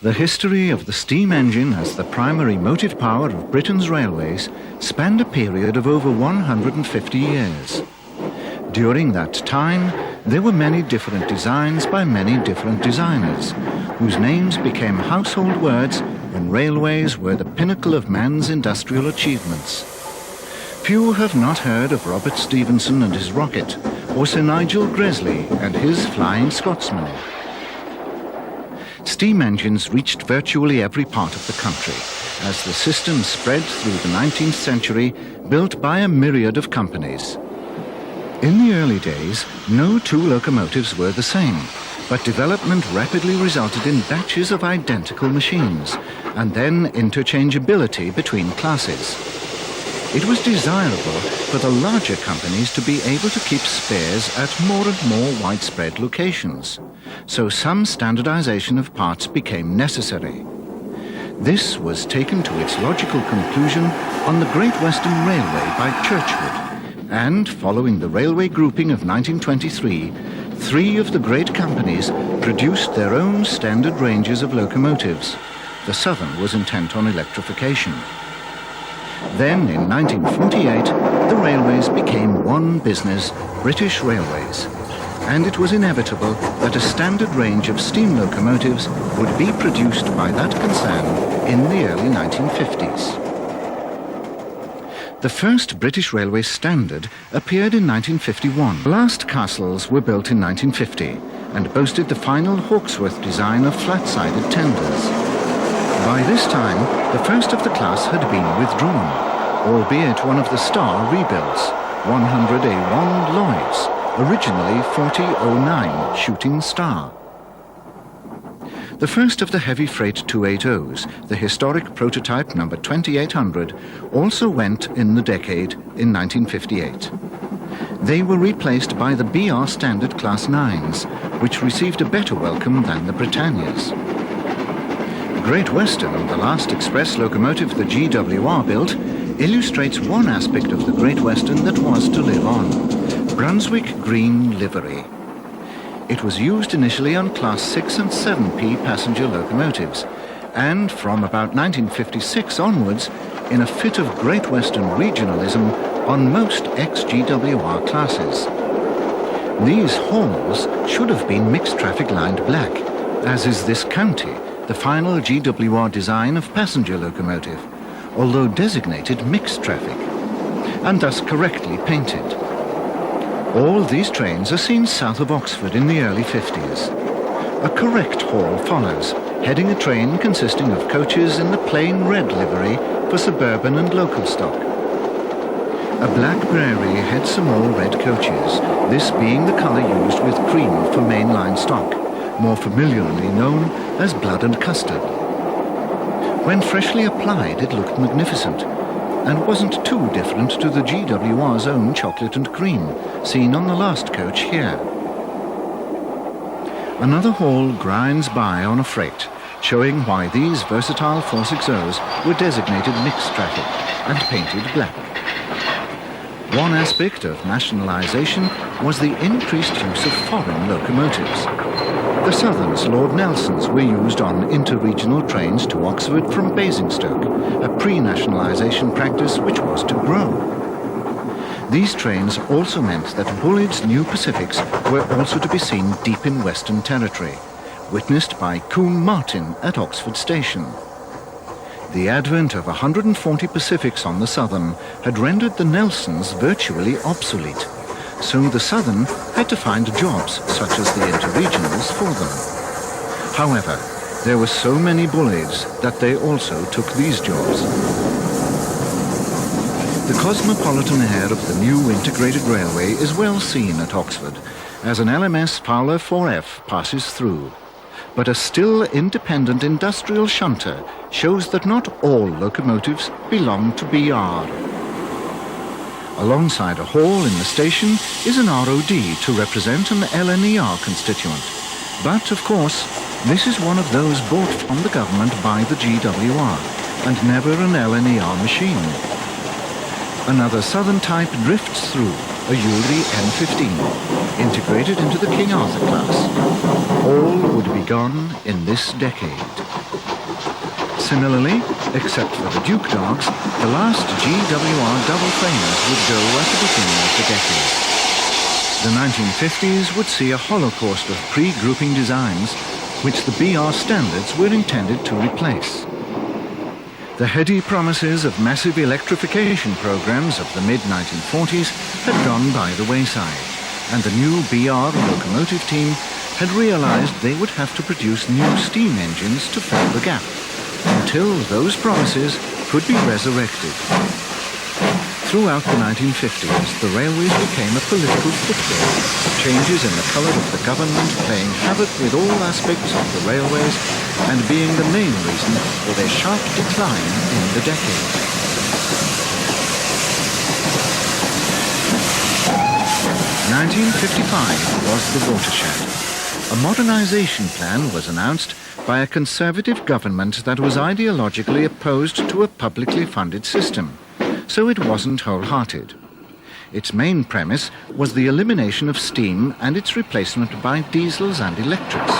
The history of the steam engine as the primary motive power of Britain's railways spanned a period of over 150 years. During that time, there were many different designs by many different designers, whose names became household words when railways were the pinnacle of man's industrial achievements. Few have not heard of Robert Stephenson and his rocket, or Sir Nigel Gresley and his Flying Scotsman. Steam engines reached virtually every part of the country as the system spread through the 19th century, built by a myriad of companies. In the early days, no two locomotives were the same, but development rapidly resulted in batches of identical machines, and then interchangeability between classes. It was desirable for the larger companies to be able to keep spares at more and more widespread locations, so some standardization of parts became necessary. This was taken to its logical conclusion on the Great Western Railway by Churchwood, and following the railway grouping of 1923, three of the great companies produced their own standard ranges of locomotives. The Southern was intent on electrification. Then, in 1948, the railways became one business, British Railways, and it was inevitable that a standard range of steam locomotives would be produced by that concern in the early 1950s. The first British Railway standard appeared in 1951. The last castles were built in 1950 and boasted the final Hawksworth design of flat-sided tenders. By this time, the first of the class had been withdrawn, albeit one of the Star rebuilds, 100A1 Lloyds, originally 4009 Shooting Star. The first of the heavy freight 280s, the historic prototype number 2800, also went in the decade in 1958. They were replaced by the BR Standard Class 9s, which received a better welcome than the Britannias. Great Western, the last express locomotive the GWR built, illustrates one aspect of the Great Western that was to live on: Brunswick green livery. It was used initially on Class 6 and 7P passenger locomotives, and from about 1956 onwards, in a fit of Great Western regionalism, on most ex-GWR classes. These halls should have been mixed traffic lined black, as is this county, the final GWR design of passenger locomotive, although designated mixed traffic, and thus correctly painted. All these trains are seen south of Oxford in the early 50s. A correct hall follows, heading a train consisting of coaches in the plain red livery for suburban and local stock. A black Prairie heads some more red coaches, this being the colour used with cream for mainline stock, more familiarly known as blood and custard. When freshly applied, it looked magnificent, and wasn't too different to the GWR's own chocolate and cream, seen on the last coach here. Another hall grinds by on a freight, showing why these versatile 460s were designated mixed traffic and painted black. One aspect of nationalisation was the increased use of foreign locomotives. The Southerns, Lord Nelsons, were used on inter-regional trains to Oxford from Basingstoke, a pre-nationalisation practice which was to grow. These trains also meant that Bulleid's new Pacifics were also to be seen deep in Western Territory, witnessed by Combe Martin at Oxford Station. The advent of 140 Pacifics on the Southern had rendered the Nelsons virtually obsolete, so the Southern had to find jobs such as the interregionals for them. However, there were so many Bulleids that they also took these jobs. The cosmopolitan air of the new integrated railway is well seen at Oxford, as an LMS Fowler 4F passes through. But a still independent industrial shunter shows that not all locomotives belong to BR. Alongside a hall in the station is an ROD to represent an LNER constituent. But, of course, this is one of those bought from the government by the GWR, and never an LNER machine. Another Southern type drifts through, a Ewry M15, integrated into the King Arthur class. All would be gone in this decade. Similarly, except for the Duke dogs, the last GWR double framers would go at the beginning of the decade. The 1950s would see a holocaust of pre-grouping designs which the BR standards were intended to replace. The heady promises of massive electrification programs of the mid-1940s had gone by the wayside, and the new BR locomotive team had realized they would have to produce new steam engines to fill the gap, until those promises could be resurrected. Throughout the 1950s, the railways became a political football, changes in the colour of the government playing havoc with all aspects of the railways and being the main reason for their sharp decline in the decade. (1955) was the watershed. A modernisation plan was announced by a conservative government that was ideologically opposed to a publicly funded system, so it wasn't wholehearted. Its main premise was the elimination of steam and its replacement by diesels and electrics.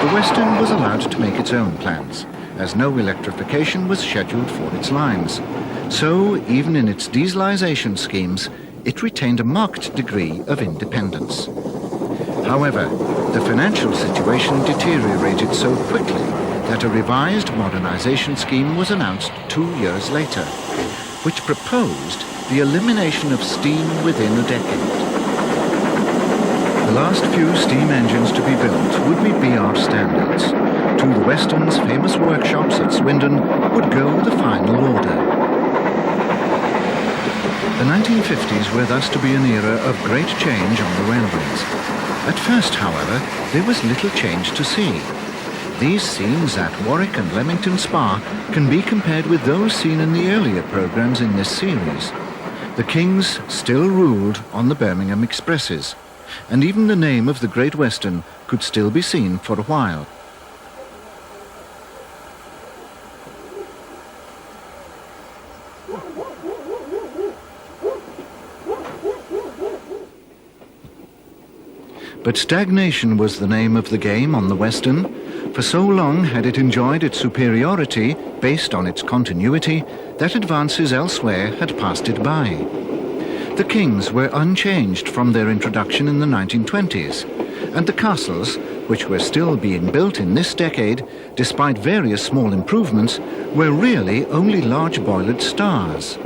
The Western was allowed to make its own plans, as no electrification was scheduled for its lines. So, even in its dieselisation schemes, it retained a marked degree of independence. However, the financial situation deteriorated so quickly that a revised modernisation scheme was announced 2 years later, which proposed the elimination of steam within a decade. The last few steam engines to be built would be BR standards. To the Western's famous workshops at Swindon would go the final order. The 1950s were thus to be an era of great change on the railways. At first, however, there was little change to see. These scenes at Warwick and Leamington Spa can be compared with those seen in the earlier programmes in this series. The Kings still ruled on the Birmingham expresses, and even the name of the Great Western could still be seen for a while. But stagnation was the name of the game on the Western. For so long had it enjoyed its superiority based on its continuity that advances elsewhere had passed it by. The Kings were unchanged from their introduction in the 1920s, and the castles, which were still being built in this decade, despite various small improvements, were really only large boilered stars.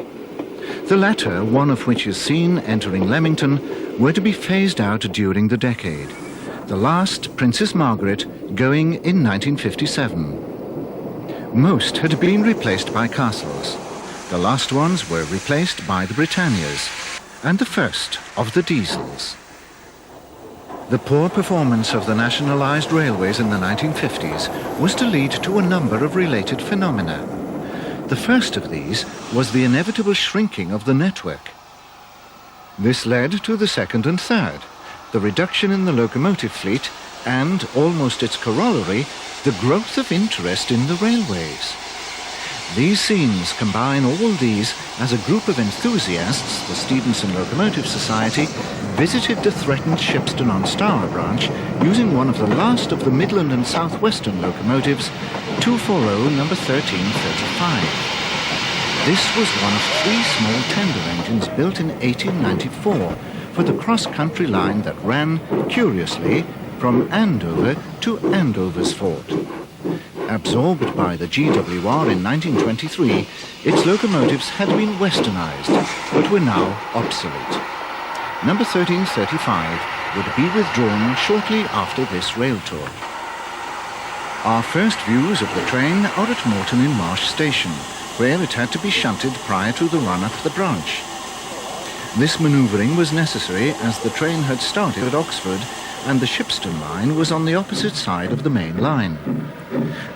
The latter, one of which is seen entering Leamington, were to be phased out during the decade. The last, Princess Margaret, going in 1957. Most had been replaced by castles. The last ones were replaced by the Britannias, and the first of the diesels. The poor performance of the nationalised railways in the 1950s was to lead to a number of related phenomena. The first of these was the inevitable shrinking of the network. This led to the second and third, the reduction in the locomotive fleet and, almost its corollary, the growth of interest in the railways. These scenes combine all these as a group of enthusiasts, the Stephenson Locomotive Society, visited the threatened Shipston-on-Stour branch using one of the last of the Midland and South Western locomotives, 240 number 1335. This was one of 3 small tender engines built in 1894 for the cross-country line that ran, curiously, from Andover to Andoversfort. Absorbed by the GWR in 1923, its locomotives had been westernized, but were now obsolete. Number 1335 would be withdrawn shortly after this rail tour. Our first views of the train are at Moulton in Marsh Station, where it had to be shunted prior to the run up the branch. This manoeuvring was necessary as the train had started at Oxford and the Shipston line was on the opposite side of the main line.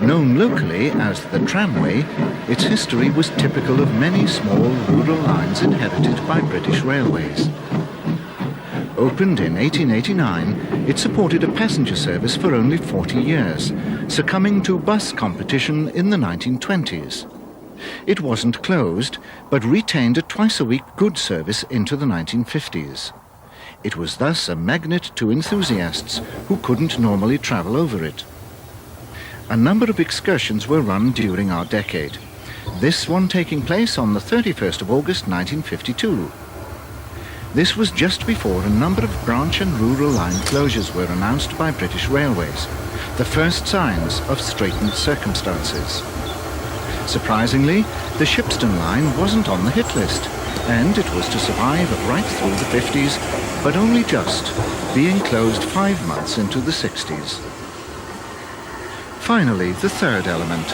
Known locally as the tramway, its history was typical of many small rural lines inherited by British Railways. Opened in 1889, it supported a passenger service for only 40 years, succumbing to bus competition in the 1920s. It wasn't closed, but retained a twice-a-week goods service into the 1950s. It was thus a magnet to enthusiasts who couldn't normally travel over it. A number of excursions were run during our decade, this one taking place on the 31st of August 1952. This was just before a number of branch and rural line closures were announced by British Railways, the first signs of straitened circumstances. Surprisingly, the Shipston line wasn't on the hit list, and it was to survive right through the 50s, but only just, being closed 5 months into the 60s. Finally, the third element.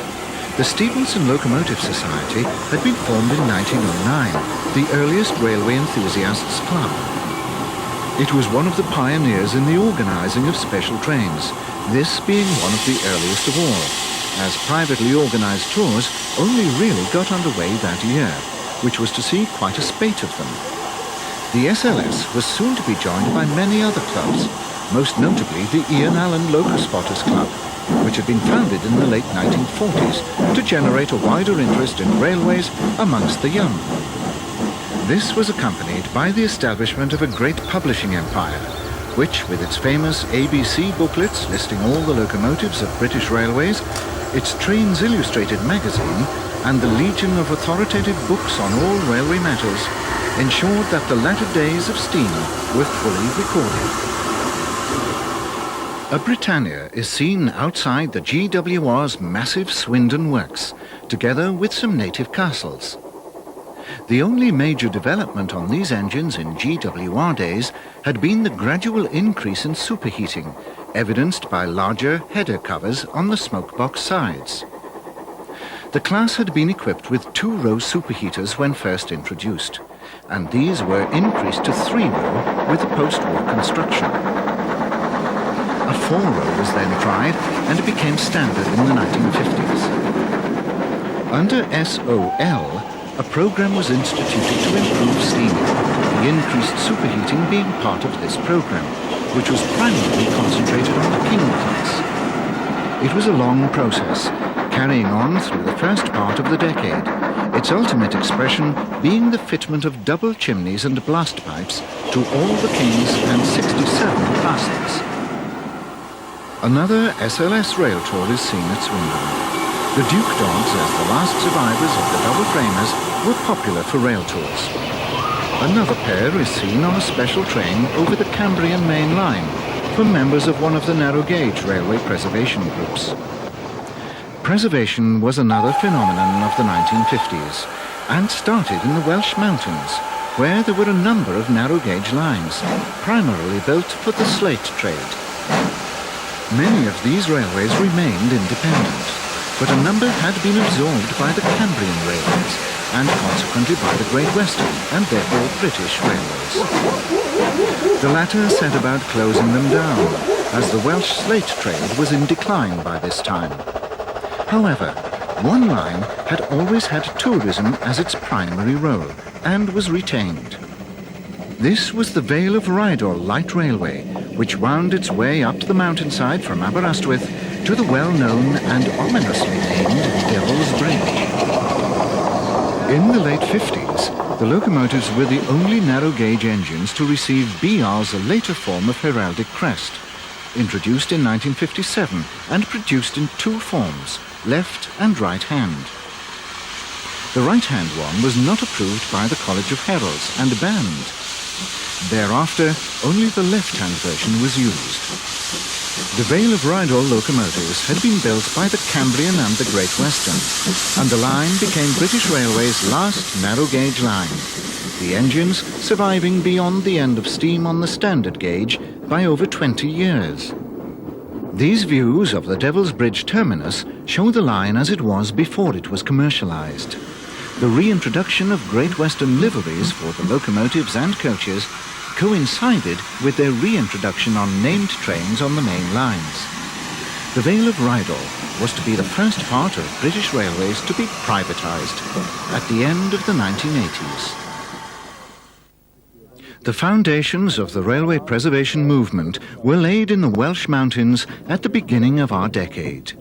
The Stevenson Locomotive Society had been formed in 1909, the earliest railway enthusiasts club. It was one of the pioneers in the organising of special trains, this being one of the earliest of all, as privately organised tours only really got underway that year, which was to see quite a spate of them. The SLS was soon to be joined by many other clubs, most notably the Ian Allen Loco-Spotters Club, which had been founded in the late 1940s to generate a wider interest in railways amongst the young. This was accompanied by the establishment of a great publishing empire, which, with its famous ABC booklets listing all the locomotives of British Railways, its Trains Illustrated magazine, and the legion of authoritative books on all railway matters, ensured that the latter days of steam were fully recorded. A Britannia is seen outside the GWR's massive Swindon works, together with some native castles. The only major development on these engines in GWR days had been the gradual increase in superheating, evidenced by larger header covers on the smokebox sides. The class had been equipped with 2-row superheaters when first introduced, and these were increased to 3-row with the post-war construction. A 4-row was then tried, and it became standard in the 1950s. Under SOL, a program was instituted to improve steaming, the increased superheating being part of this program, which was primarily concentrated on the King class. It was a long process, carrying on through the first part of the decade, its ultimate expression being the fitment of double chimneys and blast pipes to all the Kings and 67 castles. Another SLS rail tour is seen at Swindon. The Duke dogs, as the last survivors of the double framers, were popular for rail tours. Another pair is seen on a special train over the Cambrian Main Line for members of one of the narrow gauge railway preservation groups. Preservation was another phenomenon of the 1950s and started in the Welsh Mountains, where there were a number of narrow gauge lines, primarily built for the slate trade. Many of these railways remained independent, but a number had been absorbed by the Cambrian Railways and consequently by the Great Western and therefore British Railways. The latter set about closing them down, as the Welsh slate trade was in decline by this time. However, one line had always had tourism as its primary role and was retained. This was the Vale of Rheidol Light Railway, which wound its way up the mountainside from Aberystwyth to the well-known and ominously named Devil's Bridge. In the late 50s, the locomotives were the only narrow-gauge engines to receive BR's later form of heraldic crest, introduced in 1957 and produced in 2 forms, left and right hand. The right-hand one was not approved by the College of Heralds and banned. Thereafter, only the left-hand version was used. The Vale of Rheidol locomotives had been built by the Cambrian and the Great Western, and the line became British Railways' last narrow-gauge line, the engines surviving beyond the end of steam on the standard gauge by over 20 years. These views of the Devil's Bridge terminus show the line as it was before it was commercialised. The reintroduction of Great Western liveries for the locomotives and coaches coincided with their reintroduction on named trains on the main lines. The Vale of Rheidol was to be the first part of British Railways to be privatised at the end of the 1980s. The foundations of the railway preservation movement were laid in the Welsh Mountains at the beginning of our decade.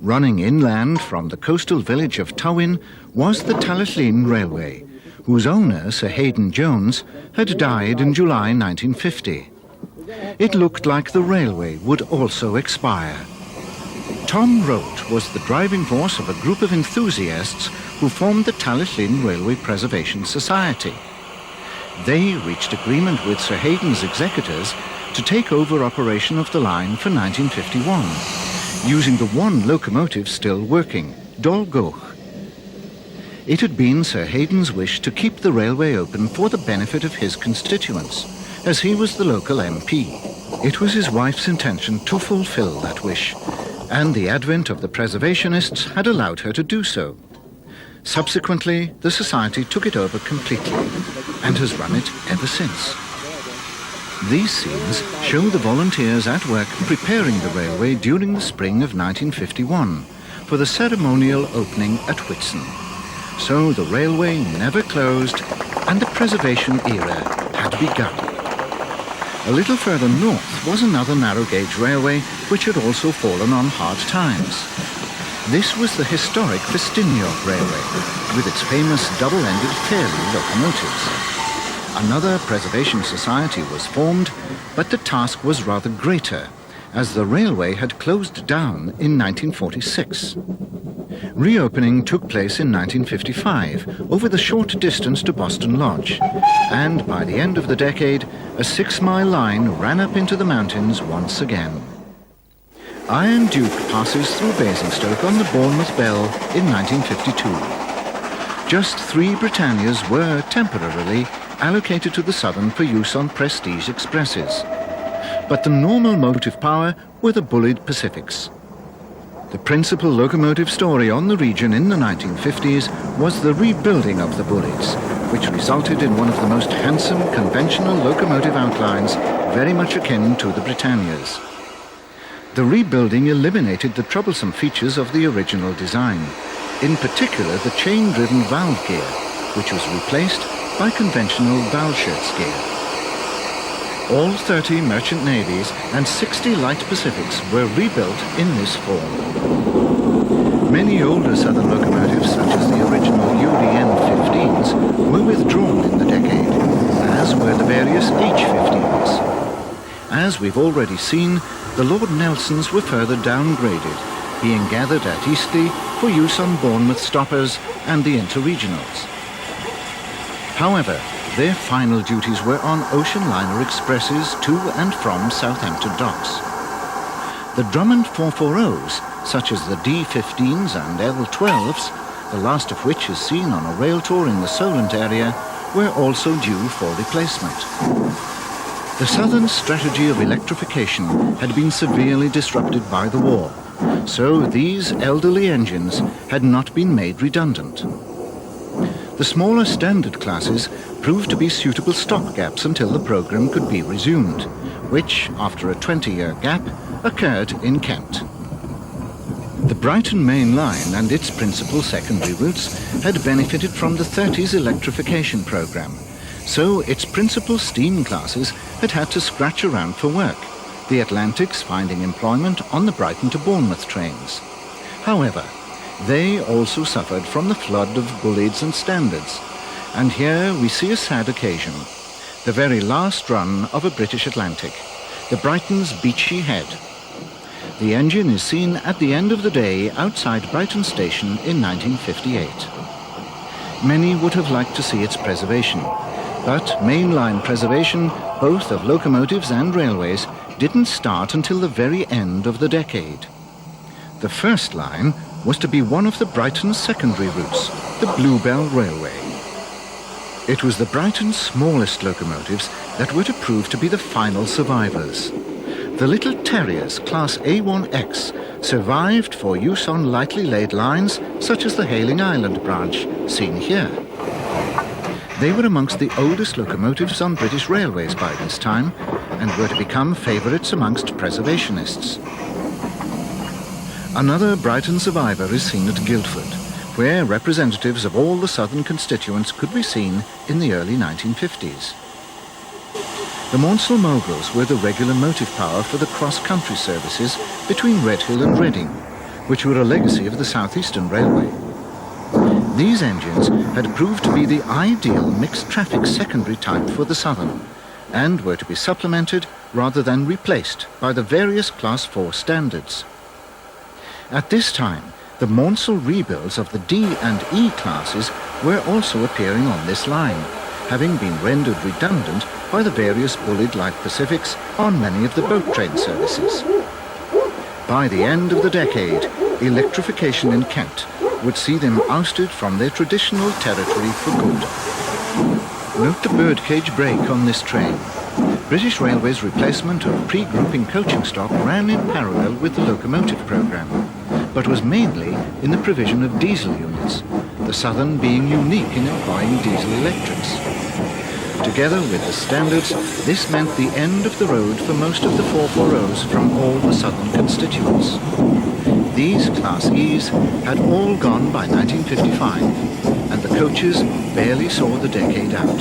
Running inland from the coastal village of Tywyn was the Talyllyn Railway, whose owner, Sir Haydn Jones, had died in July 1950. It looked like the railway would also expire. Tom Rote was the driving force of a group of enthusiasts who formed the Talyllyn Railway Preservation Society. They reached agreement with Sir Haydon's executors to take over operation of the line for 1951, using the one locomotive still working, Dol Goch. It had been Sir Haydon's wish to keep the railway open for the benefit of his constituents, as he was the local MP. It was his wife's intention to fulfill that wish, and the advent of the preservationists had allowed her to do so. Subsequently, the Society took it over completely and has run it ever since. These scenes show the volunteers at work preparing the railway during the spring of 1951 for the ceremonial opening at Whitsun. So the railway never closed and the preservation era had begun. A little further north was another narrow-gauge railway which had also fallen on hard times. This was the historic Festiniog Railway, with its famous double-ended Fairlie locomotives. Another preservation society was formed, but the task was rather greater, as the railway had closed down in 1946. Reopening took place in 1955 over the short distance to Boston Lodge, and by the end of the decade, a 6-mile line ran up into the mountains once again. Iron Duke passes through Basingstoke on the Bournemouth Bell in 1952. Just 3 Britannias were temporarily allocated to the Southern for use on prestige expresses, but the normal motive power were the bullied Pacifics. The principal locomotive story on the region in the 1950s was the rebuilding of the Bullies, which resulted in one of the most handsome conventional locomotive outlines, very much akin to the Britannias. The rebuilding eliminated the troublesome features of the original design, in particular the chain-driven valve gear, which was replaced by conventional Valschertz gear. All 30 merchant navies and 60 light Pacifics were rebuilt in this form. Many older Southern locomotives, such as the original UDN-15s, were withdrawn in the decade, as were the various H-15s. As we've already seen, the Lord Nelsons were further downgraded, being gathered at Eastleigh for use on Bournemouth stoppers and the interregionals. However, their final duties were on ocean liner expresses to and from Southampton docks. The Drummond 440s, such as the D-15s and L-12s, the last of which is seen on a rail tour in the Solent area, were also due for replacement. The Southern strategy of electrification had been severely disrupted by the war, so these elderly engines had not been made redundant. The smaller standard classes proved to be suitable stopgaps until the programme could be resumed, which, after a 20-year gap, occurred in Kent. The Brighton Main Line and its principal secondary routes had benefited from the 30s electrification programme, so its principal steam classes had to scratch around for work, the Atlantics finding employment on the Brighton to Bournemouth trains. However, they also suffered from the flood of bullieds and standards, and here we see a sad occasion, the very last run of a British Atlantic, the Brighton's Beachy Head. The engine is seen at the end of the day outside Brighton Station in 1958. Many would have liked to see its preservation, but mainline preservation, both of locomotives and railways, didn't start until the very end of the decade. The first line was to be one of the Brighton's secondary routes, the Bluebell Railway. It was the Brighton's smallest locomotives that were to prove to be the final survivors. The Little Terriers, Class A1X, survived for use on lightly laid lines such as the Hayling Island branch, seen here. They were amongst the oldest locomotives on British railways by this time, and were to become favourites amongst preservationists. Another Brighton survivor is seen at Guildford, where representatives of all the southern constituents could be seen in the early 1950s. The Maunsell Moguls were the regular motive power for the cross-country services between Redhill and Reading, which were a legacy of the South Eastern Railway. These engines had proved to be the ideal mixed-traffic secondary type for the Southern, and were to be supplemented rather than replaced by the various Class 4 standards. At this time, the Maunsell rebuilds of the D and E classes were also appearing on this line, having been rendered redundant by the various Bullard-like Pacifics on many of the boat train services. By the end of the decade, electrification in Kent would see them ousted from their traditional territory for good. Note the birdcage brake on this train. British Railways' replacement of pre-grouping coaching stock ran in parallel with the locomotive programme, but was mainly in the provision of diesel units, the Southern being unique in employing diesel electrics. Together with the standards, this meant the end of the road for most of the 440s from all the Southern constituents. These Class E's had all gone by 1955, and the coaches barely saw the decade out.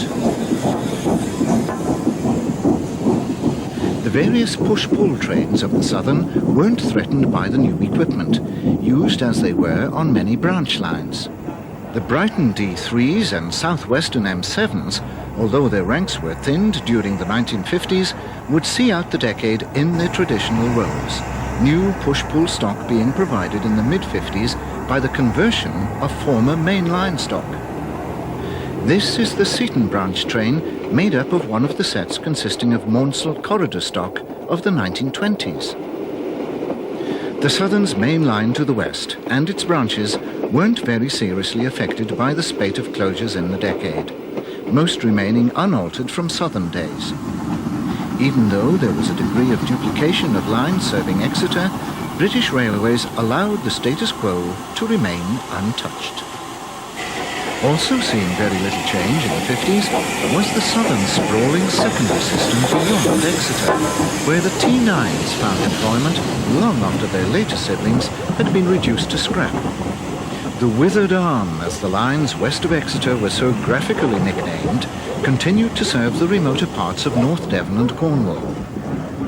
The various push-pull trains of the Southern weren't threatened by the new equipment, used as they were on many branch lines. The Brighton D3s and Southwestern M7s, although their ranks were thinned during the 1950s, would see out the decade in their traditional roles, new push-pull stock being provided in the mid-50s by the conversion of former mainline stock. This is the Seaton branch train, made up of one of the sets consisting of Maunsell corridor stock of the 1920s. The Southern's main line to the west and its branches weren't very seriously affected by the spate of closures in the decade, most remaining unaltered from Southern days. Even though there was a degree of duplication of lines serving Exeter, British Railways allowed the status quo to remain untouched. Also seeing very little change in the 50s was the Southern sprawling secondary system beyond Exeter, where the T9s found employment long after their later siblings had been reduced to scrap. The Withered Arm, as the lines west of Exeter were so graphically nicknamed, continued to serve the remoter parts of North Devon and Cornwall.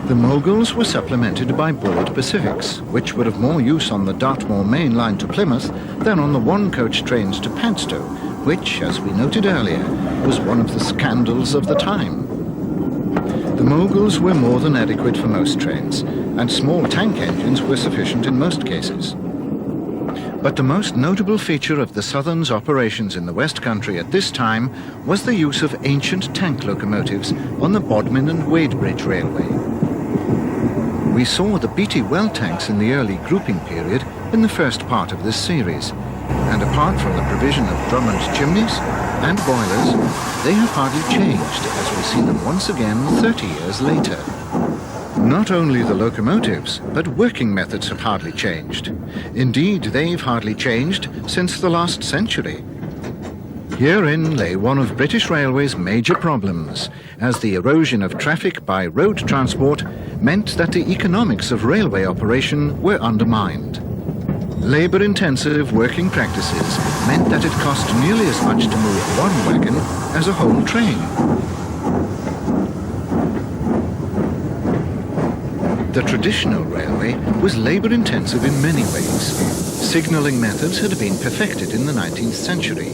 The Moguls were supplemented by Bullard Pacifics, which would have more use on the Dartmoor main line to Plymouth than on the one-coach trains to Padstow, which, as we noted earlier, was one of the scandals of the time. The Moguls were more than adequate for most trains, and small tank engines were sufficient in most cases. But the most notable feature of the Southern's operations in the West Country at this time was the use of ancient tank locomotives on the Bodmin and Wadebridge Railway. We saw the Beatty Well tanks in the early grouping period in the first part of this series, and apart from the provision of Drummond chimneys and boilers, they have hardly changed as we see them once again 30 years later. Not only the locomotives, but working methods have hardly changed. Indeed, they've hardly changed since the last century. Herein lay one of British Railway's major problems, as the erosion of traffic by road transport meant that the economics of railway operation were undermined. Labour-intensive working practices meant that it cost nearly as much to move one wagon as a whole train. The traditional railway was labour-intensive in many ways. Signalling methods had been perfected in the 19th century,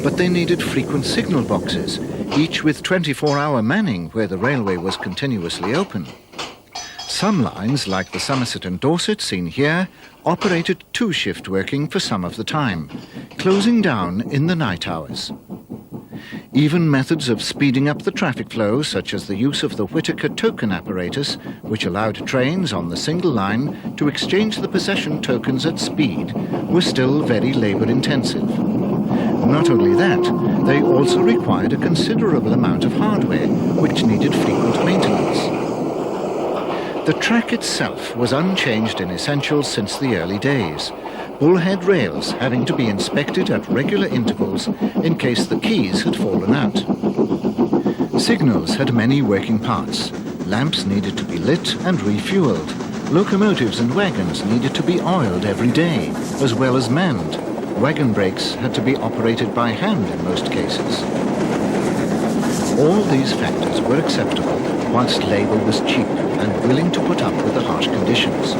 but they needed frequent signal boxes, each with 24-hour manning where the railway was continuously open. Some lines, like the Somerset and Dorset seen here, operated two-shift working for some of the time, closing down in the night hours. Even methods of speeding up the traffic flow, such as the use of the Whittaker token apparatus, which allowed trains on the single line to exchange the possession tokens at speed, were still very labour-intensive. Not only that, they also required a considerable amount of hardware, which needed frequent maintenance. The track itself was unchanged in essentials since the early days, bullhead rails having to be inspected at regular intervals in case the keys had fallen out. Signals had many working parts. Lamps needed to be lit and refueled. Locomotives and wagons needed to be oiled every day, as well as manned. Wagon brakes had to be operated by hand in most cases. All these factors were acceptable, whilst labour was cheap and willing to put up with the harsh conditions.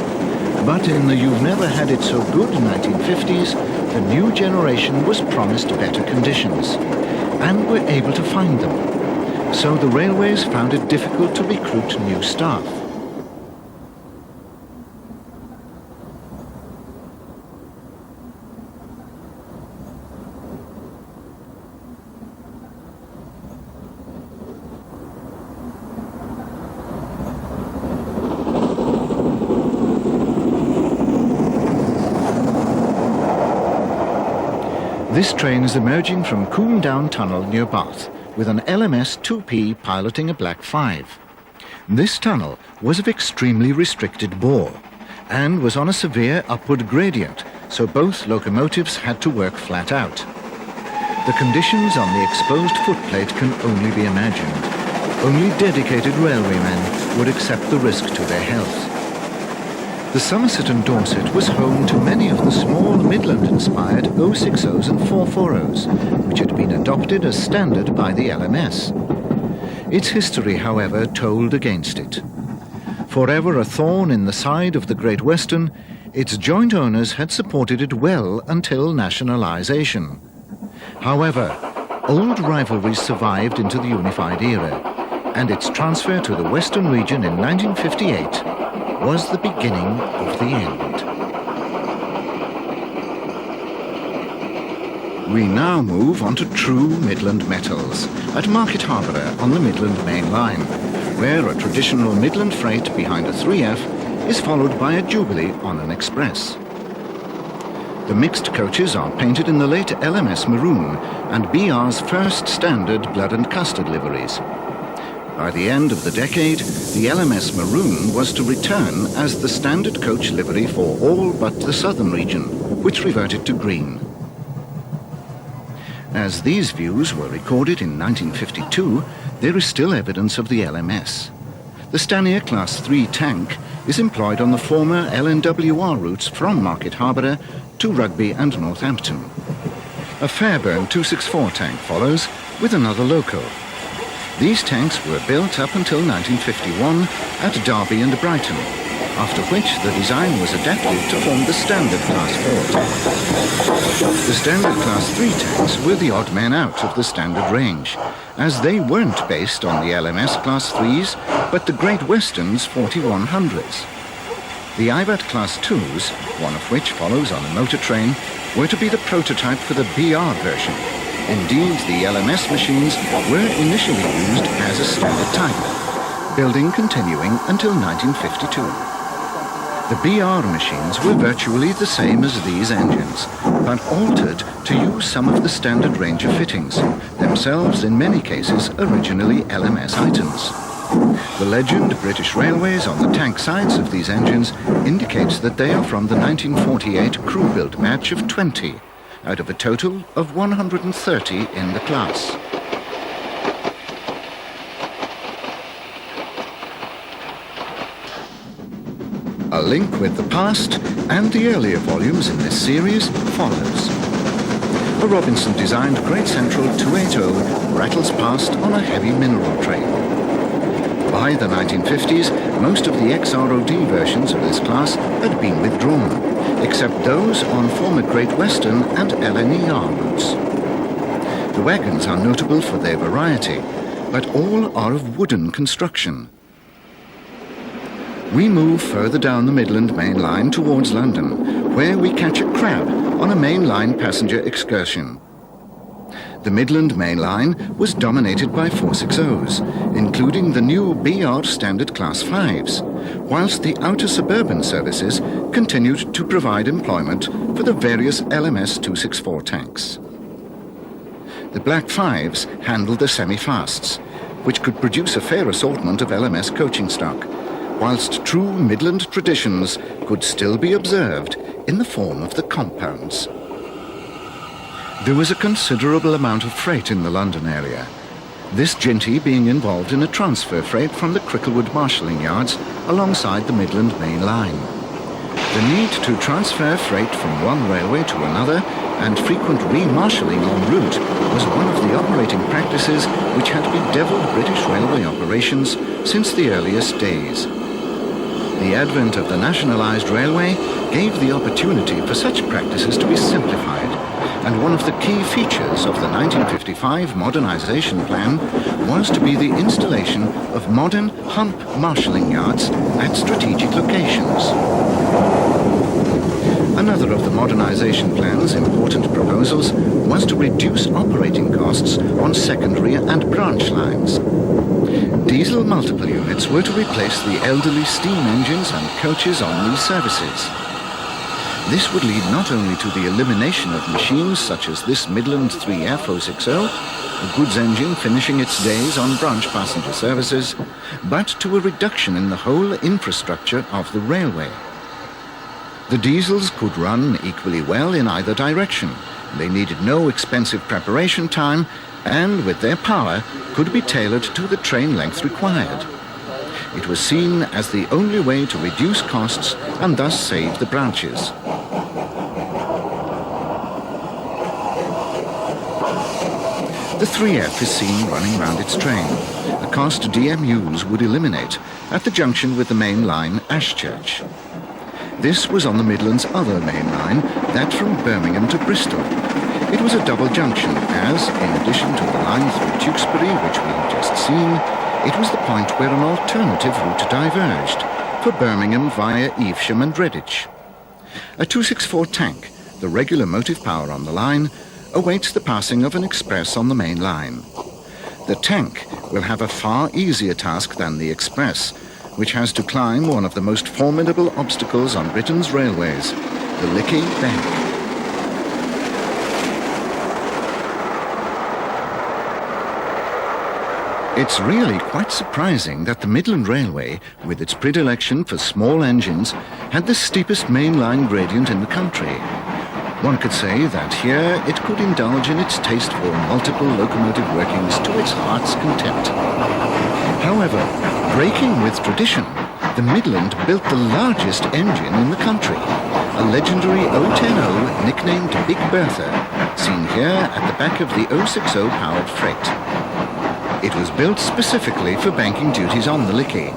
But in the You've Never Had It So Good 1950s, the new generation was promised better conditions, and were able to find them. So the railways found it difficult to recruit new staff. This train is emerging from Coombe Down Tunnel near Bath with an LMS 2P piloting a Black 5. This tunnel was of extremely restricted bore and was on a severe upward gradient, so both locomotives had to work flat out. The conditions on the exposed footplate can only be imagined. Only dedicated railwaymen would accept the risk to their health. The Somerset and Dorset was home to many of the small Midland-inspired 060s and 440s, which had been adopted as standard by the LMS. Its history, however, told against it. Forever a thorn in the side of the Great Western, its joint owners had supported it well until nationalisation. However, old rivalries survived into the unified era, and its transfer to the Western region in 1958 was the beginning of the end. We now move on to true Midland metals at Market Harborough on the Midland Main Line, where a traditional Midland freight behind a 3F is followed by a Jubilee on an express. The mixed coaches are painted in the late LMS maroon and BR's first standard blood and custard liveries. By the end of the decade, the LMS maroon was to return as the standard coach livery for all but the southern region, which reverted to green. As these views were recorded in 1952, there is still evidence of the LMS. The Stanier Class 3 tank is employed on the former LNWR routes from Market Harborough to Rugby and Northampton. A Fairburn 264 tank follows with another loco. These tanks were built up until 1951 at Derby and Brighton, after which the design was adapted to form the Standard Class 4 tank. The Standard Class 3 tanks were the odd men out of the standard range, as they weren't based on the LMS Class 3s, but the Great Western's 4100s. The IVAT Class 2s, one of which follows on a motor train, were to be the prototype for the BR version. Indeed, the LMS machines were initially used as a standard type, building continuing until 1952. The BR machines were virtually the same as these engines, but altered to use some of the standard range of fittings, themselves in many cases originally LMS items. The legend British Railways on the tank sides of these engines indicates that they are from the 1948 crew-built batch of 20, out of a total of 130 in the class. A link with the past and the earlier volumes in this series follows. A Robinson-designed Great Central 280 rattles past on a heavy mineral train. By the 1950s, most of the XROD versions of this class had been withdrawn, except those on former Great Western and LNER routes. The wagons are notable for their variety, but all are of wooden construction. We move further down the Midland Main Line towards London, where we catch a crab on a main line passenger excursion. The Midland Main Line was dominated by 460s, including the new BR Standard Class 5s, whilst the outer suburban services continued to provide employment for the various LMS 264 tanks. The Black 5s handled the semi-fasts, which could produce a fair assortment of LMS coaching stock, whilst true Midland traditions could still be observed in the form of the compounds. There was a considerable amount of freight in the London area, this jinty being involved in a transfer freight from the Cricklewood marshalling yards alongside the Midland Main Line. The need to transfer freight from one railway to another and frequent re-marshalling en route was one of the operating practices which had bedeviled British railway operations since the earliest days. The advent of the nationalised railway gave the opportunity for such practices to be simplified, and one of the key features of the 1955 modernisation plan was to be the installation of modern hump marshalling yards at strategic locations. Another of the modernisation plan's important proposals was to reduce operating costs on secondary and branch lines. Diesel multiple units were to replace the elderly steam engines and coaches on these services. This would lead not only to the elimination of machines such as this Midland 3F 060, a goods engine finishing its days on branch passenger services, but to a reduction in the whole infrastructure of the railway. The diesels could run equally well in either direction. They needed no expensive preparation time, and with their power could be tailored to the train length required. It was seen as the only way to reduce costs and thus save the branches. The 3F is seen running round its train, a cost DMUs would eliminate at the junction with the main line Ashchurch. This was on the Midland's other main line, that from Birmingham to Bristol. It was a double junction as, in addition to the line through Tewkesbury, which we have just seen, it was the point where an alternative route diverged for Birmingham via Evesham and Redditch. A 264 tank, the regular motive power on the line, awaits the passing of an express on the main line. The tank will have a far easier task than the express, which has to climb one of the most formidable obstacles on Britain's railways, the Lickey Bank. It's really quite surprising that the Midland Railway, with its predilection for small engines, had the steepest mainline gradient in the country. One could say that here it could indulge in its taste for multiple locomotive workings to its heart's content. However, breaking with tradition, the Midland built the largest engine in the country, a legendary 010 nicknamed Big Bertha, seen here at the back of the 060 powered freight. It was built specifically for banking duties on the Lickey,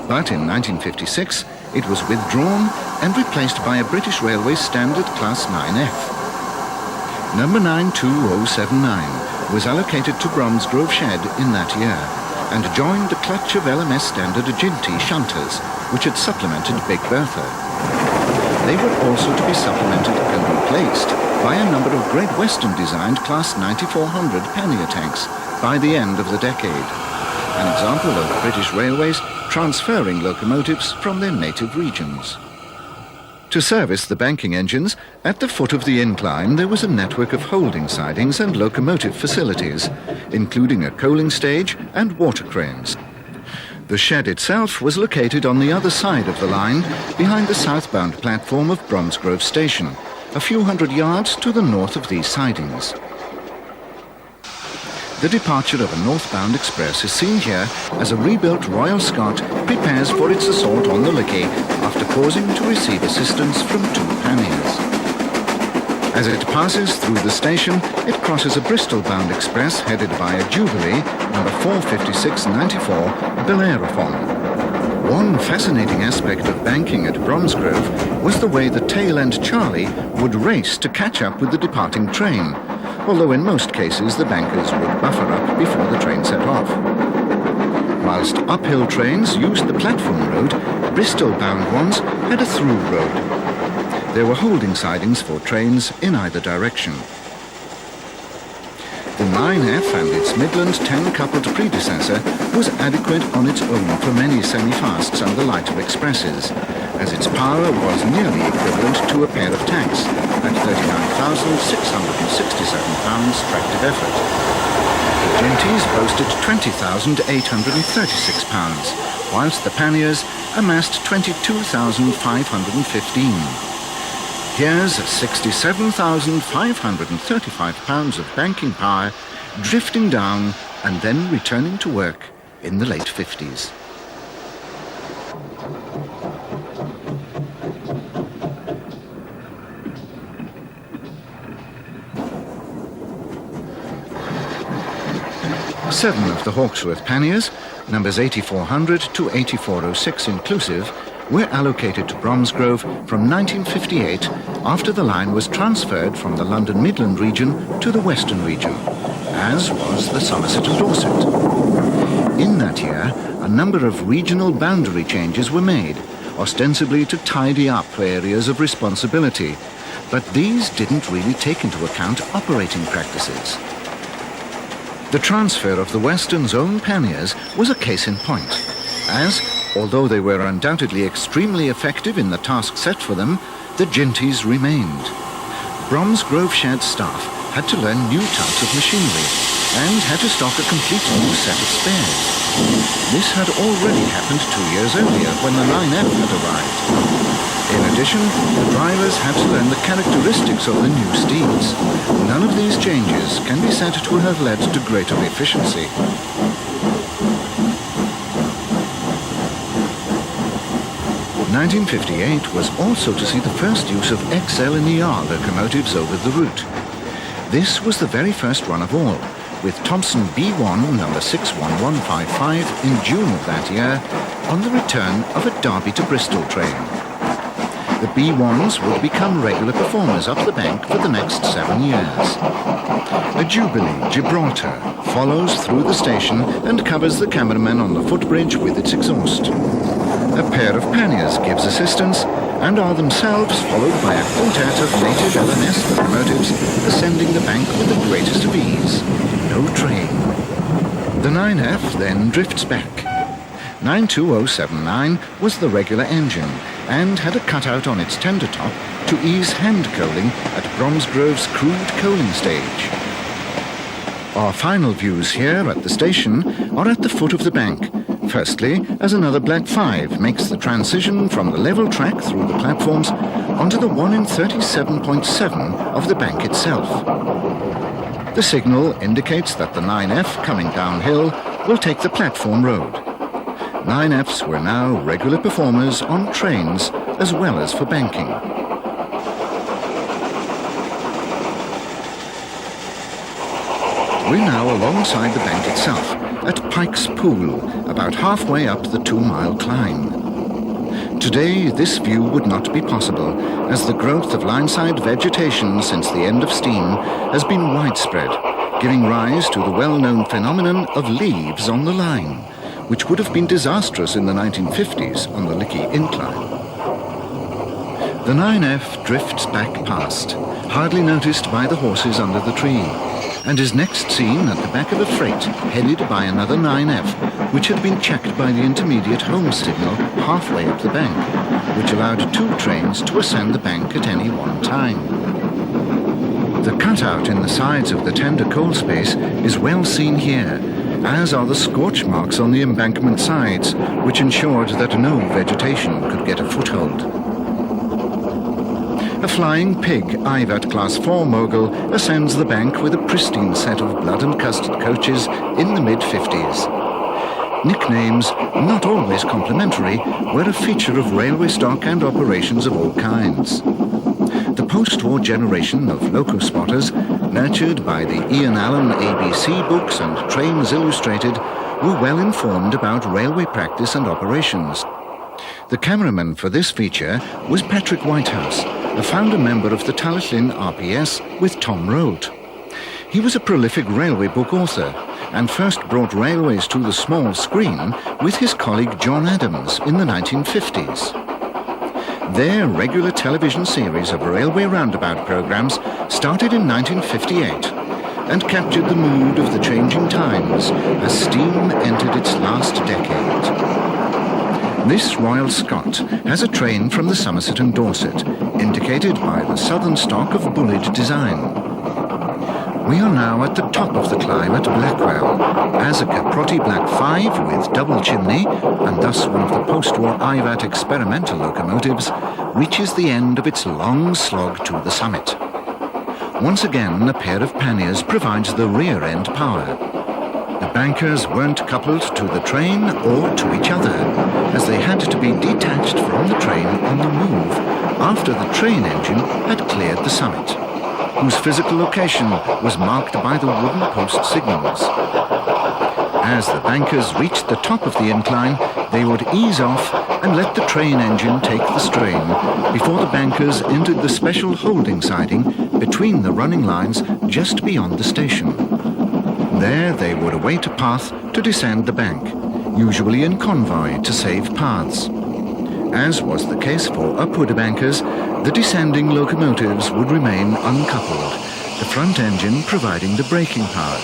but in 1956 it was withdrawn and replaced by a British Railways Standard Class 9F. Number 92079 was allocated to Bromsgrove Shed in that year and joined a clutch of LMS Standard Agility shunters, which had supplemented Big Bertha. They were also to be supplemented and replaced by a number of Great Western designed Class 9400 pannier tanks by the end of the decade, an example of British Railways transferring locomotives from their native regions. To service the banking engines, at the foot of the incline there was a network of holding sidings and locomotive facilities, including a coaling stage and water cranes. The shed itself was located on the other side of the line, behind the southbound platform of Bromsgrove Station, a few hundred yards to the north of these sidings. The departure of a northbound express is seen here as a rebuilt Royal Scot prepares for its assault on the Lickey after pausing to receive assistance from two panniers. As it passes through the station, it crosses a Bristol-bound express headed by a Jubilee, number 45694, Bellerophon. One fascinating aspect of banking at Bromsgrove was the way the tail-end Charlie would race to catch up with the departing train, although in most cases the bankers would buffer up before the train set off. Whilst uphill trains used the platform road, Bristol-bound ones had a through road. There were holding sidings for trains in either direction. The 9F and its Midland 10-coupled predecessor was adequate on its own for many semi-fasts and the lighter expresses, as its power was nearly equivalent to a pair of tanks at 39,667 pounds tractive effort. The Genties boasted 20,836 pounds, whilst the Panniers amassed 22,515. Here's 67,535 pounds of banking power drifting down and then returning to work in the late 50s. Seven of the Hawksworth Panniers, numbers 8400 to 8406 inclusive, were allocated to Bromsgrove from 1958 after the line was transferred from the London Midland region to the Western region, as was the Somerset and Dorset. In that year, a number of regional boundary changes were made, ostensibly to tidy up areas of responsibility, but these didn't really take into account operating practices. The transfer of the Western's own panniers was a case in point, as, although they were undoubtedly extremely effective in the task set for them, the Ginties remained. Bromsgrove Shed staff had to learn new types of machinery and had to stock a complete new set of spares. This had already happened 2 years earlier when the 9F had arrived. In addition, the drivers had to learn the characteristics of the new steeds. None of these changes can be said to have led to greater efficiency. (1958) was also to see the first use of XL and ER locomotives over the route. This was the very first run of all, with Thompson B1 number 61155 in June of that year on the return of a Derby to Bristol train. The B1s would become regular performers up the bank for the next 7 years. A Jubilee Gibraltar follows through the station and covers the cameraman on the footbridge with its exhaust. A pair of panniers gives assistance and are themselves followed by a quintet of native L&S locomotives ascending the bank with the greatest of ease. No train. The 9F then drifts back. 92079 was the regular engine and had a cutout on its tender top to ease hand coaling at Bromsgrove's crude coaling stage. Our final views here at the station are at the foot of the bank. Firstly, as another Black 5 makes the transition from the level track through the platforms onto the 1 in 37.7 of the bank itself. The signal indicates that the 9F coming downhill will take the platform road. 9Fs were now regular performers on trains as well as for banking. We're now alongside the bank itself, at Pike's Pool, about halfway up the 2-mile climb. Today, this view would not be possible, as the growth of lineside vegetation since the end of steam has been widespread, giving rise to the well-known phenomenon of leaves on the line, which would have been disastrous in the 1950s on the Lickey Incline. The 9F drifts back past, hardly noticed by the horses under the tree, and is next seen at the back of a freight headed by another 9F, which had been checked by the intermediate home signal halfway up the bank, which allowed 2 trains to ascend the bank at any one time. The cutout in the sides of the tender coal space is well seen here, as are the scorch marks on the embankment sides, which ensured that no vegetation could get a foothold. A Flying Pig IVAT Class 4 mogul ascends the bank with a pristine set of blood and custard coaches in the mid-50s. Nicknames, not always complimentary, were a feature of railway stock and operations of all kinds. The post-war generation of loco-spotters, nurtured by the Ian Allen ABC books and Trains Illustrated, were well informed about railway practice and operations. The cameraman for this feature was Patrick Whitehouse, a founder member of the Talyllyn RPS with Tom Rolt. He was a prolific railway book author and first brought railways to the small screen with his colleague John Adams in the 1950s. Their regular television series of railway roundabout programs started in 1958 and captured the mood of the changing times as steam entered its last decade. This Royal Scot has a train from the Somerset and Dorset, indicated by the southern stock of Bullard design. We are now at the top of the climb at Blackwell, as a Caprotti Black 5 with double chimney, and thus one of the post-war IVAT experimental locomotives, reaches the end of its long slog to the summit. Once again, a pair of panniers provides the rear-end power. The bankers weren't coupled to the train or to each other, as they had to be detached from the train on the move after the train engine had cleared the summit, whose physical location was marked by the wooden post signals. As the bankers reached the top of the incline, they would ease off and let the train engine take the strain before the bankers entered the special holding siding between the running lines just beyond the station. There they would await a path to descend the bank, usually in convoy to save paths. As was the case for upward bankers, the descending locomotives would remain uncoupled, the front engine providing the braking power.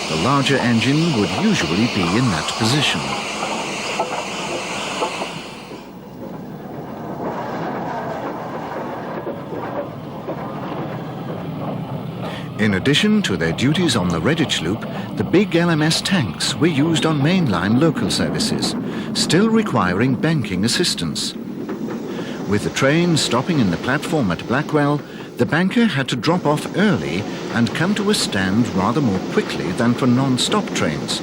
The larger engine would usually be in that position. In addition to their duties on the Redditch Loop, the big LMS tanks were used on mainline local services, still requiring banking assistance. With the train stopping in the platform at Blackwell, the banker had to drop off early and come to a stand rather more quickly than for non-stop trains,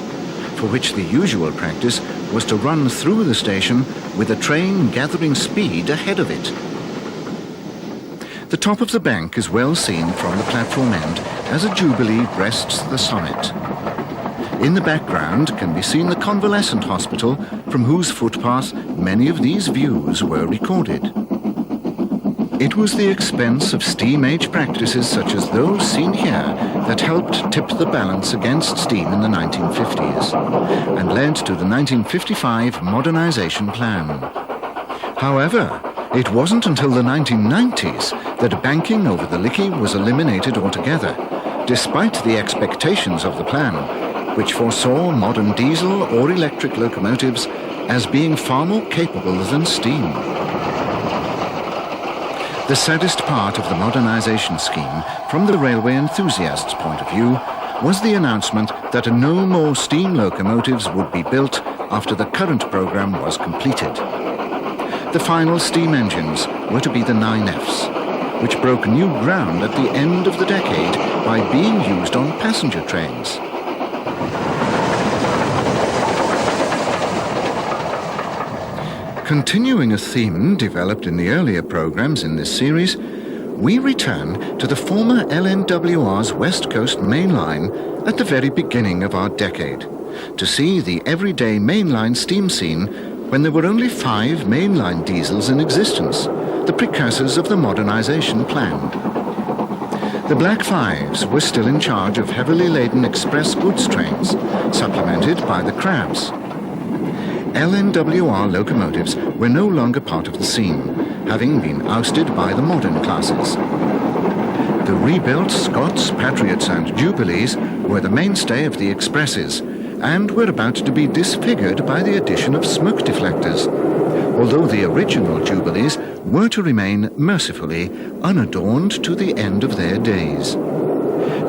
for which the usual practice was to run through the station with the train gathering speed ahead of it. The top of the bank is well seen from the platform end as a Jubilee breasts the summit. In the background can be seen the convalescent hospital from whose footpath many of these views were recorded. It was the expense of steam age practices such as those seen here that helped tip the balance against steam in the 1950s and led to the 1955 modernization plan. However, it wasn't until the 1990s that banking over the Lickey was eliminated altogether, despite the expectations of the plan, which foresaw modern diesel or electric locomotives as being far more capable than steam. The saddest part of the modernization scheme, from the railway enthusiast's point of view, was the announcement that no more steam locomotives would be built after the current program was completed. The final steam engines were to be the 9Fs, which broke new ground at the end of the decade by being used on passenger trains. Continuing a theme developed in the earlier programs in this series, we return to the former LNWR's West Coast Main Line at the very beginning of our decade, to see the everyday mainline steam scene when there were only 5 mainline diesels in existence, the precursors of the modernization plan. The Black Fives were still in charge of heavily laden express goods trains, supplemented by the Crabs. LNWR locomotives were no longer part of the scene, having been ousted by the modern classes. The rebuilt Scots, Patriots and Jubilees were the mainstay of the expresses and were about to be disfigured by the addition of smoke deflectors, although the original Jubilees were to remain mercifully unadorned to the end of their days.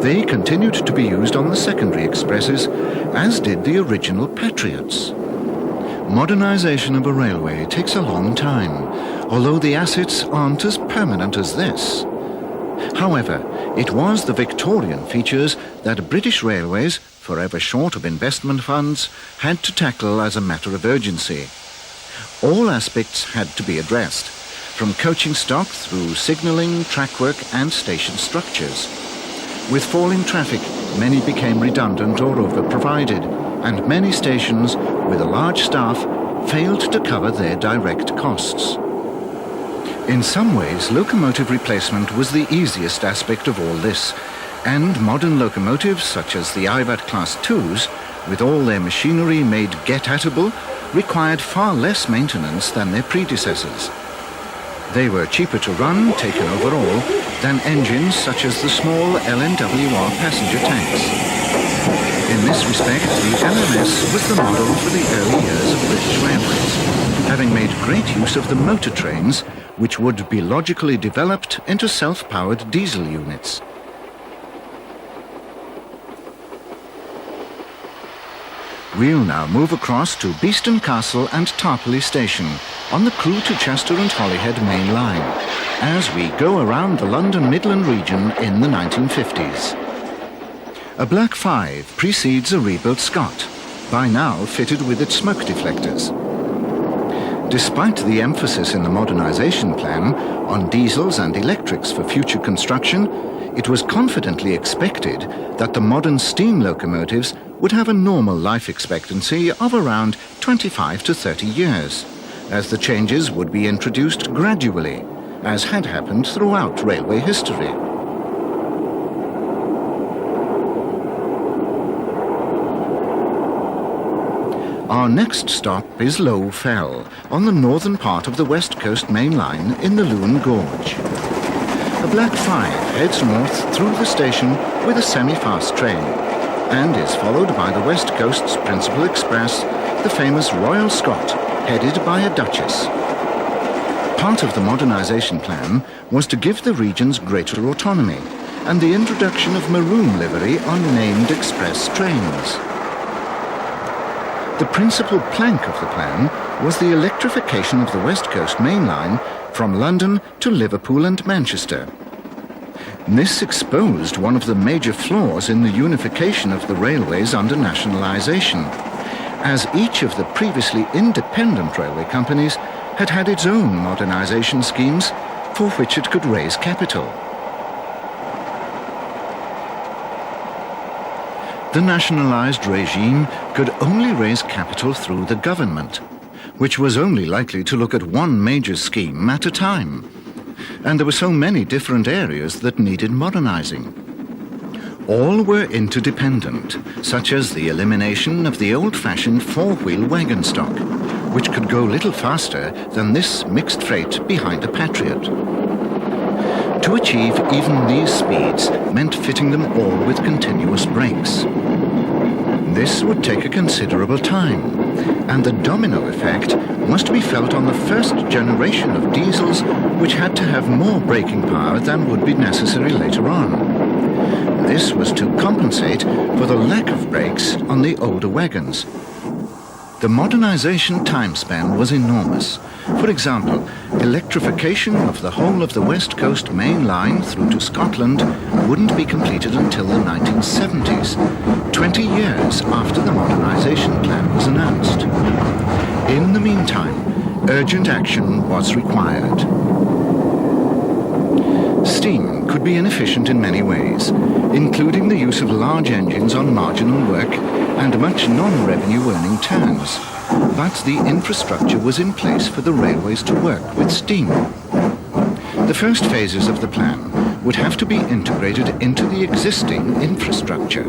They continued to be used on the secondary expresses, as did the original Patriots. Modernization of a railway takes a long time, although the assets aren't as permanent as this. However, it was the Victorian features that British Railways, forever short of investment funds, had to tackle as a matter of urgency. All aspects had to be addressed, from coaching stock through signalling, track work and station structures. With falling traffic, many became redundant or over-provided, and many stations, with a large staff, failed to cover their direct costs. In some ways, locomotive replacement was the easiest aspect of all this, and modern locomotives, such as the IVAT Class 2s, with all their machinery made get-atable, required far less maintenance than their predecessors. They were cheaper to run, taken overall, than engines such as the small LNWR passenger tanks. In this respect, the LMS was the model for the early years of British Railways, having made great use of the motor trains, which would be logically developed into self-powered diesel units. We'll now move across to Beeston Castle and Tarporley Station on the Crewe to Chester and Holyhead main line, as we go around the London Midland region in the 1950s. A Black 5 precedes a rebuilt Scott, by now fitted with its smoke deflectors. Despite the emphasis in the modernization plan on diesels and electrics for future construction, it was confidently expected that the modern steam locomotives would have a normal life expectancy of around 25 to 30 years, as the changes would be introduced gradually, as had happened throughout railway history. Our next stop is Low Fell, on the northern part of the West Coast Main Line in the Lune Gorge. A Black 5 heads north through the station with a semi-fast train, and is followed by the West Coast's principal express, the famous Royal Scot, headed by a Duchess. Part of the modernization plan was to give the regions greater autonomy, and the introduction of maroon livery on named express trains. The principal plank of the plan was the electrification of the West Coast Main Line from London to Liverpool and Manchester. This exposed one of the major flaws in the unification of the railways under nationalisation, as each of the previously independent railway companies had had its own modernisation schemes for which it could raise capital. The nationalised regime could only raise capital through the government, which was only likely to look at one major scheme at a time. And there were so many different areas that needed modernising. All were interdependent, such as the elimination of the old-fashioned four-wheel wagon stock, which could go little faster than this mixed freight behind a Patriot. To achieve even these speeds meant fitting them all with continuous brakes. This would take a considerable time, and the domino effect must be felt on the first generation of diesels, which had to have more braking power than would be necessary later on. This was to compensate for the lack of brakes on the older wagons. The modernisation time span was enormous. For example, electrification of the whole of the West Coast Main Line through to Scotland wouldn't be completed until the 1970s, 20 years after the modernisation plan was announced. In the meantime, urgent action was required. Steam could be inefficient in many ways, including the use of large engines on marginal work and much non-revenue earning turns. But the infrastructure was in place for the railways to work with steam. The first phases of the plan would have to be integrated into the existing infrastructure.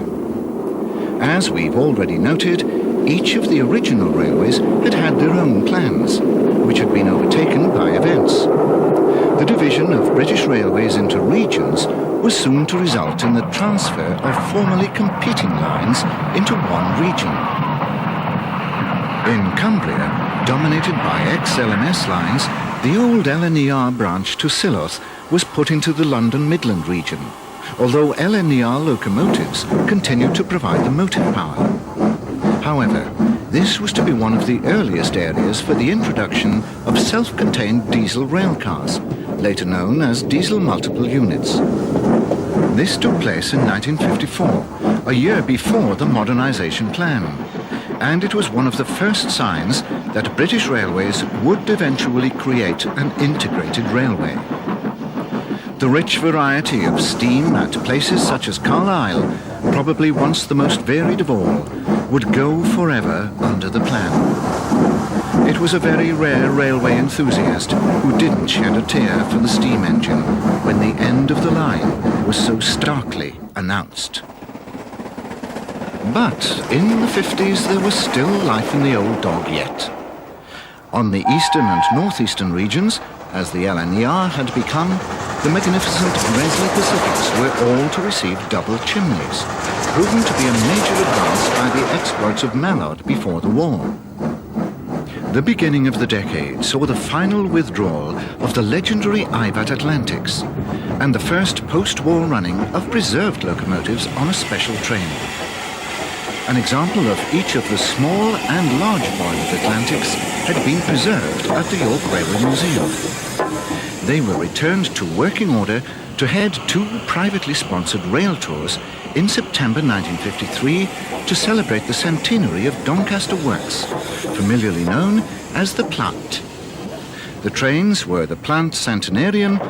As we've already noted, each of the original railways had had their own plans, which had been overtaken by events. The division of British Railways into regions was soon to result in the transfer of formerly competing lines into one region. In Cumbria, dominated by ex-LMS lines, the old LNER branch to Silloth was put into the London Midland region, although LNER locomotives continued to provide the motive power. However, this was to be one of the earliest areas for the introduction of self-contained diesel railcars, later known as diesel multiple units. This took place in 1954, a year before the modernisation plan, and it was one of the first signs that British Railways would eventually create an integrated railway. The rich variety of steam at places such as Carlisle, probably once the most varied of all, would go forever under the plan. It was a very rare railway enthusiast who didn't shed a tear for the steam engine when the end of the line was so starkly announced. But in the 50s there was still life in the old dog yet. On the eastern and northeastern regions, as the LNER had become, the magnificent Gresley Pacifics were all to receive double chimneys, proven to be a major advance by the exploits of Mallard before the war. The beginning of the decade saw the final withdrawal of the legendary Ivat Atlantics and the first post-war running of preserved locomotives on a special train. An example of each of the small and large boilered Atlantics had been preserved at the York Railway Museum. They were returned to working order to head 2 privately sponsored rail tours in September 1953 to celebrate the centenary of Doncaster Works, familiarly known as the Plant. The trains were the Plant Centenarian,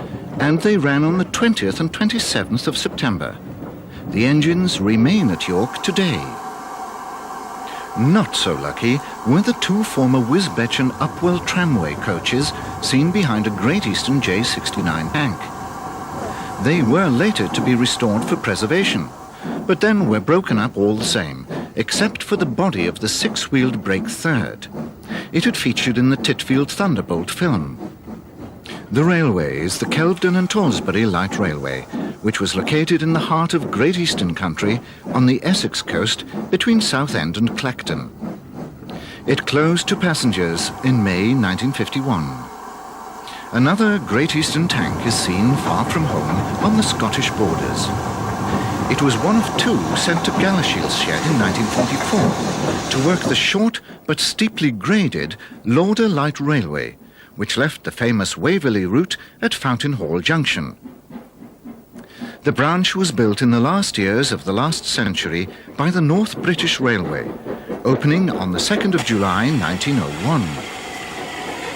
and they ran on the 20th and 27th of September. The engines remain at York today. Not so lucky were the 2 former Wisbech and Upwell tramway coaches seen behind a Great Eastern J69 tank. They were later to be restored for preservation, but then were broken up all the same, except for the body of the 6-wheeled brake third. It had featured in the Titfield Thunderbolt film. The railway is the Kelvedon and Torsbury Light Railway, which was located in the heart of Great Eastern Country on the Essex coast between Southend and Clacton. It closed to passengers in May 1951. Another Great Eastern tank is seen far from home on the Scottish borders. It was one of two sent to Galashiels Shed in 1944 to work the short but steeply graded Lauder Light Railway, which left the famous Waverley route at Fountainhall Junction. The branch was built in the last years of the last century by the North British Railway, opening on the 2nd of July 1901.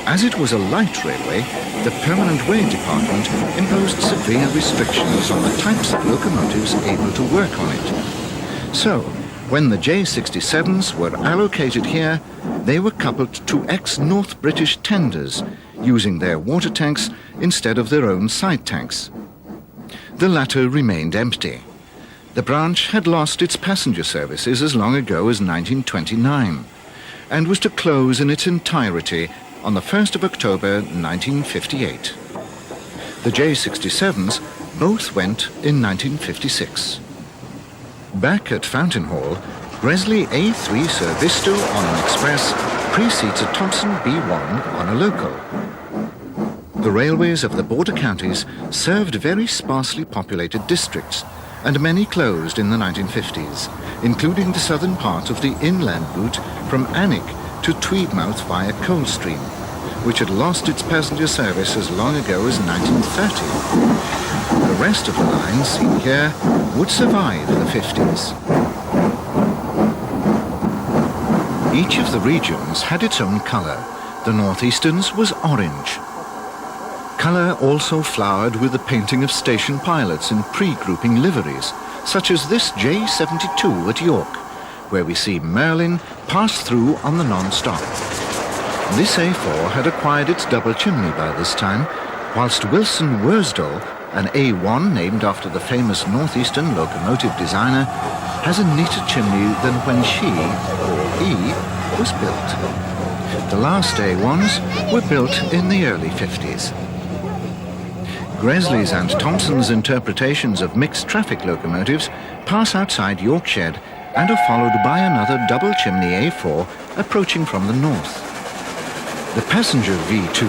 As it was a light railway, the Permanent Way Department imposed severe restrictions on the types of locomotives able to work on it. So, when the J67s were allocated here, they were coupled to ex-North British tenders, using their water tanks instead of their own side tanks. The latter remained empty. The branch had lost its passenger services as long ago as 1929, and was to close in its entirety on the 1st of October 1958. The J67s both went in 1956. Back at Fountainhall, Gresley A3 Servisto on an express precedes a Thompson B1 on a local. The railways of the border counties served very sparsely populated districts, and many closed in the 1950s, including the southern part of the inland route from Alnwick to Tweedmouth via Coldstream, which had lost its passenger service as long ago as 1930. The rest of the lines seen here would survive the 50s. Each of the regions had its own colour. The northeastern's was orange. Colour also flowered with the painting of station pilots in pre-grouping liveries, such as this J72 at York, where we see Merlin pass through on the non-stop. This A4 had acquired its double chimney by this time, whilst Wilson Worsdale, an A1 named after the famous northeastern locomotive designer, has a neater chimney than when she, or he, was built. The last A1s were built in the early 50s. Gresley's and Thompson's interpretations of mixed traffic locomotives pass outside York Shed and are followed by another double chimney A4 approaching from the north. The passenger V2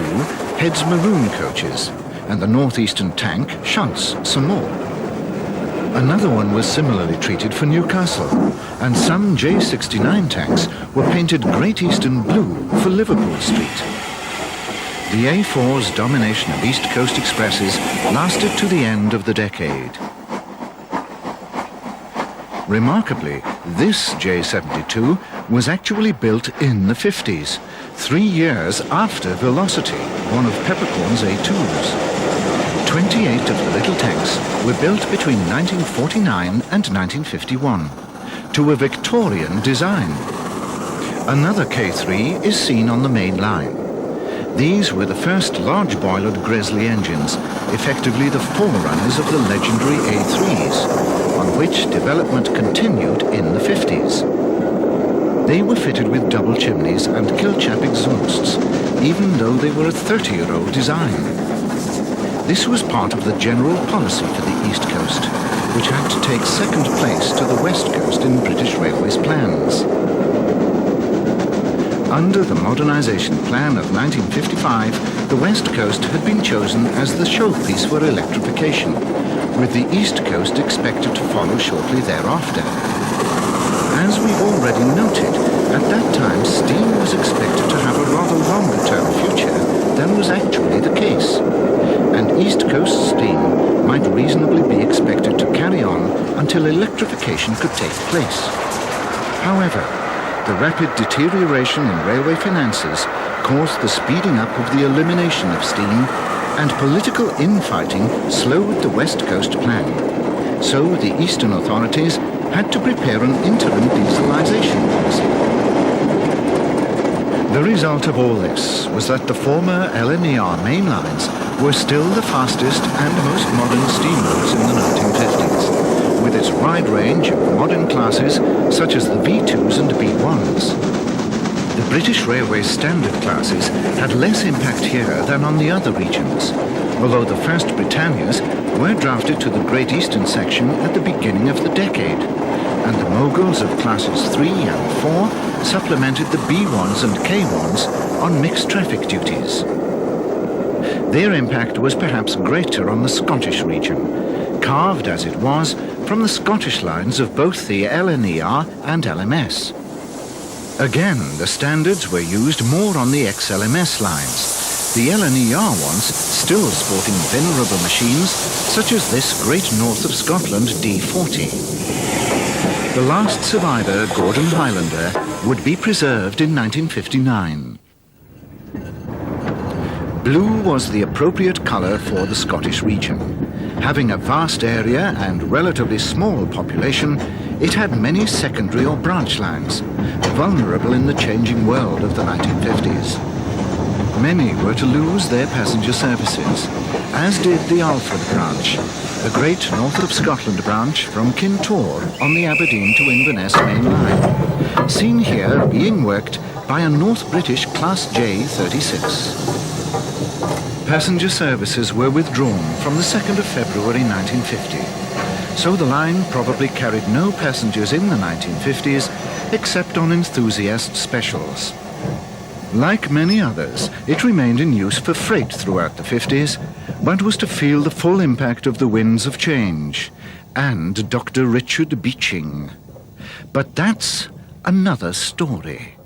heads maroon coaches, and the northeastern tank shunts some more. Another one was similarly treated for Newcastle, and some J69 tanks were painted Great Eastern blue for Liverpool Street. The A4's domination of East Coast expresses lasted to the end of the decade. Remarkably, this J72 was actually built in the 50s, 3 years after Velocity, one of Peppercorn's A2s. 28 of the little tanks were built between 1949 and 1951, to a Victorian design. Another K3 is seen on the main line. These were the first large-boilered Gresley engines, effectively the forerunners of the legendary A3s, on which development continued in the 50s. They were fitted with double chimneys and Kilchap exhausts, even though they were a 30-year-old design. This was part of the general policy for the East Coast, which had to take second place to the West Coast in British Railways plans. Under the modernisation plan of 1955, the West Coast had been chosen as the showpiece for electrification, with the East Coast expected to follow shortly thereafter. As we've already noted, at that time steam was expected to have a rather longer-term future than was actually the case, and East Coast steam might reasonably be expected to carry on until electrification could take place. However, the rapid deterioration in railway finances caused the speeding up of the elimination of steam, and political infighting slowed the West Coast plan. So the Eastern authorities had to prepare an interim dieselization policy. The result of all this was that the former LNER main lines were still the fastest and most modern steam routes in the 1950s, with its wide range of modern classes such as the V2s and B1s. The British Railways standard classes had less impact here than on the other regions, although the first Britannias were drafted to the Great Eastern section at the beginning of the decade, and the moguls of classes 3 and 4 supplemented the B1s and K1s on mixed traffic duties. their impact was perhaps greater on the Scottish region, carved as it was from the Scottish lines of both the LNER and LMS. Again, the standards were used more on the ex-LMS lines, the LNER ones still sporting venerable machines such as this Great North of Scotland D40. The last survivor, Gordon Highlander, would be preserved in 1959. Blue was the appropriate colour for the Scottish region. Having a vast area and relatively small population, it had many secondary or branch lines, vulnerable in the changing world of the 1950s. Many were to lose their passenger services, as did the Alfred branch, the Great North of Scotland branch from Kintore on the Aberdeen to Inverness main line, seen here being worked by a North British Class J 36. Passenger services were withdrawn from the 2nd of February 1950, so the line probably carried no passengers in the 1950s except on enthusiast specials. Like many others, it remained in use for freight throughout the 50s, but was to feel the full impact of the winds of change and Dr. Richard Beeching. But that's another story.